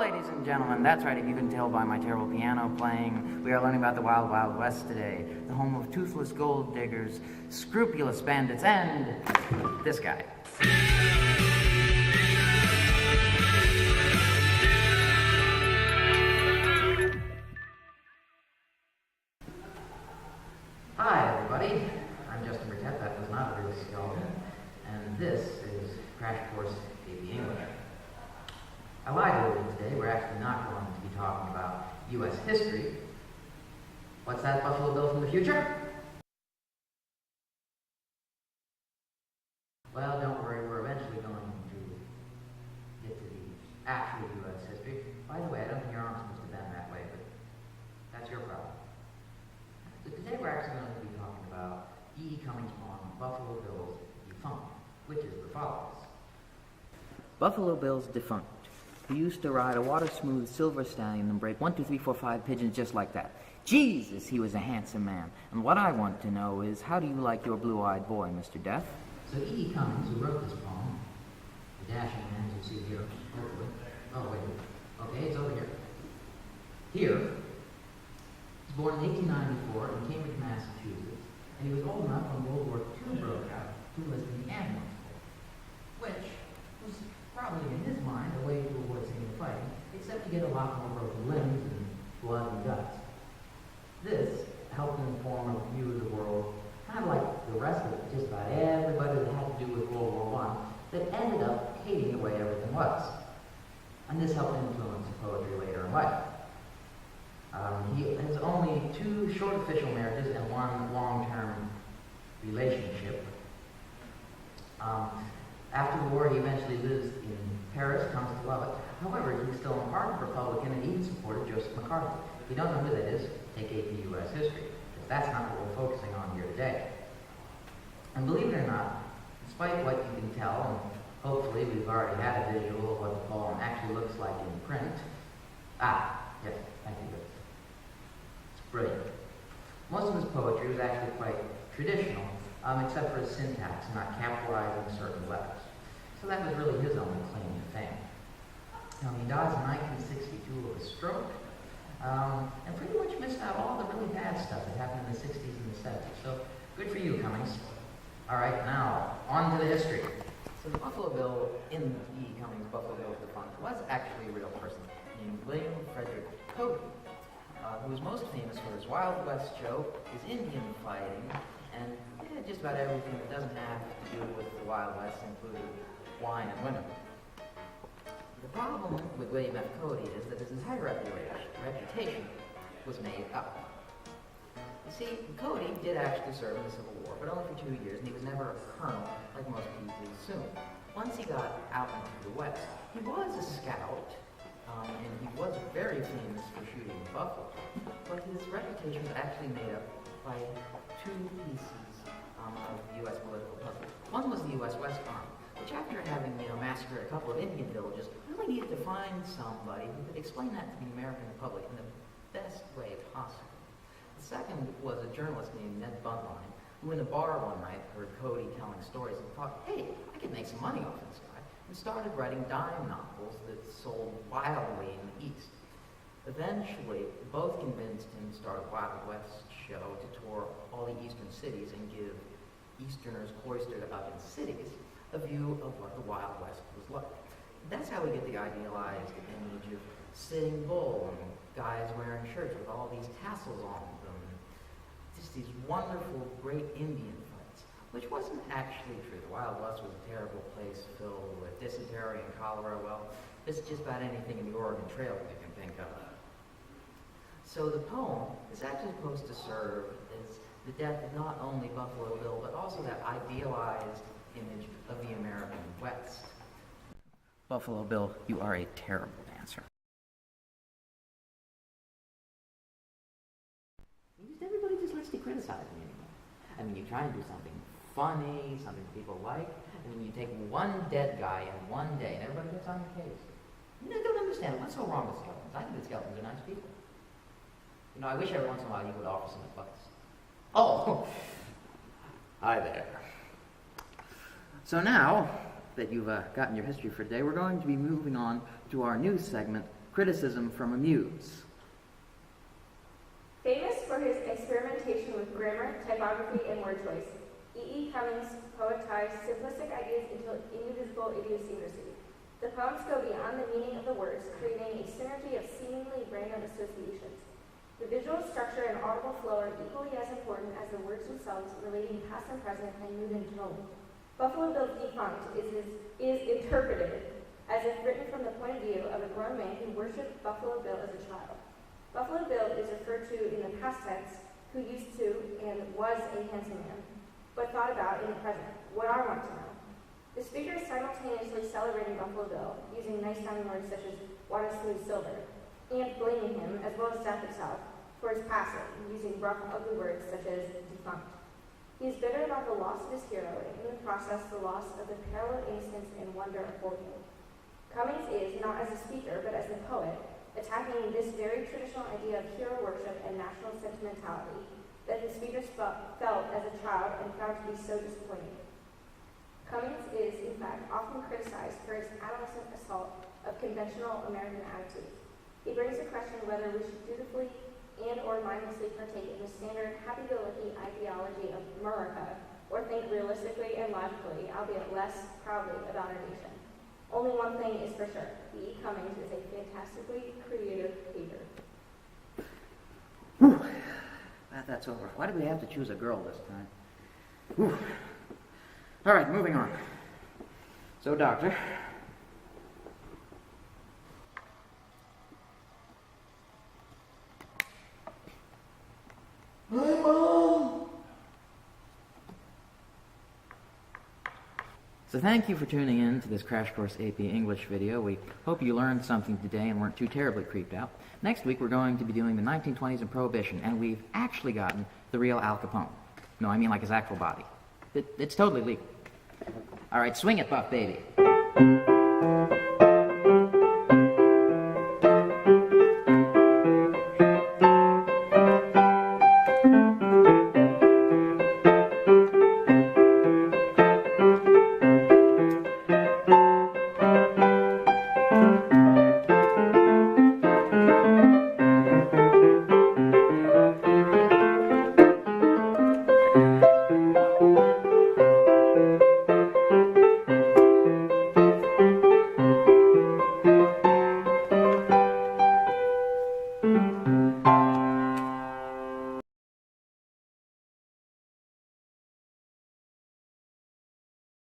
ladies and gentlemen, that's right, if you can tell by my terrible piano playing, we are learning about the Wild Wild West today, the home of toothless gold diggers, scrupulous bandits, and this guy. Hi, everybody. I'm Justin Burtett. That was not a real skeleton. And this is Crash Course AP English. I lied a little bit today. We're actually not going to be talking about U.S. history. What's that, Buffalo Bill from the future? Well, don't worry. We're eventually going to get to the actual U.S. history. By the way, I don't think your arm's supposed to bend that way, but that's your problem. So today we're actually going to be talking about E. Cummings' poem, Buffalo Bill's Defunct, which is the follows. Buffalo Bill's Defunct. He used to ride a water-smooth silver stallion and break 1, 2, 3, 4, 5 pigeons just like that. Jesus, he was a handsome man. And what I want to know is, how do you like your blue-eyed boy, Mr. Death? So E. Cummings, who wrote this poem, the dashing man, as you see here, hopefully. Oh, wait. Okay, it's over here. Here, he was born in 1894 in Cambridge, Massachusetts, and he was old enough when World War II broke out to enlist in the ambulance corps, which was probably in his mind a way to avoid seeing the fighting, except to get a lot more broken limbs and blood and guts. This helped him form a view of the world, kind of like the rest of just about everybody that had to do with World War I, that ended up hating the way everything was. And this helped influence poetry later in life. He has only 2 short official marriages and 1 long-term relationship. After the war, he eventually lives in Paris, comes to love it. However, he's still an ardent Republican and even supported Joseph McCarthy. If you don't know who that is, take AP U.S. history, because that's not what we're focusing on here today. And believe it or not, despite what you can tell, and hopefully we've already had a visual of what the poem actually looks like in print. Yes, thank you. It's brilliant. Most of his poetry was actually quite traditional, except for his syntax, not capitalizing certain letters. So that was really his only claim to fame. Now, he dies in 1962 of a stroke, and pretty much missed out all the really bad stuff that happened in the 60s and the 70s. So, good for you, Cummings. All right, now, on to the history. So the Buffalo Bill in E. Cummings' Buffalo Bill's Defunct was actually a real person named William Frederick Cody, who was most famous for his Wild West show, his Indian fighting, and just about everything that doesn't have to do with the Wild West, including wine and women. The problem with William F. Cody is that his entire reputation was made up. You see, Cody did actually serve in the Civil War, but only for 2 years, and he was never a colonel like most people assume. Once he got out into the West, he was a scout, and he was very famous for shooting buffalo, but his reputation was actually made up by 2 pieces of the U.S. political puzzle. One was the U.S. West Army, which after having, massacred a couple of Indian villages, really needed to find somebody who could explain that to the American public in the best way possible. The second was a journalist named Ned Buntline, who in a bar one night heard Cody telling stories and thought, hey, I could make some money off this guy, and started writing dime novels that sold wildly in the East. Eventually, both convinced him to start a Wild West show to tour all the eastern cities and give Easterners cloistered up in cities a view of what the Wild West was like. That's how we get the idealized image of Sitting Bull and guys wearing shirts with all these tassels on them. Just these wonderful, great Indian fights, which wasn't actually true. The Wild West was a terrible place filled with dysentery and cholera. Well, it's just about anything in the Oregon Trail that you can think of. So the poem is actually supposed to serve as the death of not only Buffalo Bill, but also that idealized image of the American West. Buffalo Bill, you are a terrible dancer. Everybody just lets you criticize me anymore. I mean, you try and do something funny, something people like, and then you take one dead guy in one day, and everybody gets on your case. I don't understand. What's so wrong with skeletons? I think that skeletons are nice people. I wish every once in a while you would offer some advice. Oh! Hi there. So now that you've gotten your history for today, we're going to be moving on to our new segment, criticism from a muse. Famous for his experimentation with grammar, typography, and word choice, E. Cummings poetized simplistic ideas into indivisible idiosyncrasy. The poems go beyond the meaning of the words, creating a synergy of seemingly random associations. The visual structure and audible flow are equally as important as the words themselves, relating past and present and mood and tone. Buffalo Bill's Defunct is interpreted as if written from the point of view of a grown man who worshipped Buffalo Bill as a child. Buffalo Bill is referred to in the past tense, who used to and was a handsome man, but thought about in the present. What I want to know. The speaker is simultaneously celebrating Buffalo Bill, using nice-sounding words such as water smooth silver, and blaming him, as well as death itself, for his passing, using rough, ugly words such as defunct. He is bitter about the loss of his hero, and in the process, the loss of the parallel innocence and wonder afforded him. Cummings is, not as a speaker, but as a poet, attacking this very traditional idea of hero worship and national sentimentality that the speaker felt as a child and found to be so disappointing. Cummings is, in fact, often criticized for his adolescent assault of conventional American attitudes. He brings to question whether we should dutifully and or mindlessly partake in the standard happy-go-lucky ideology of America, or think realistically and logically, albeit less proudly, about our nation. Only one thing is for sure: E. Cummings is a fantastically creative painter. Whew. Glad that's over. Why did we have to choose a girl this time? Whew. All right, moving on. So, Doctor. Hi, Mom! So thank you for tuning in to this Crash Course AP English video. We hope you learned something today and weren't too terribly creeped out. Next week we're going to be doing the 1920s and Prohibition, and we've actually gotten the real Al Capone. No, I mean like his actual body. It's totally legal. All right, swing it, Buff Baby.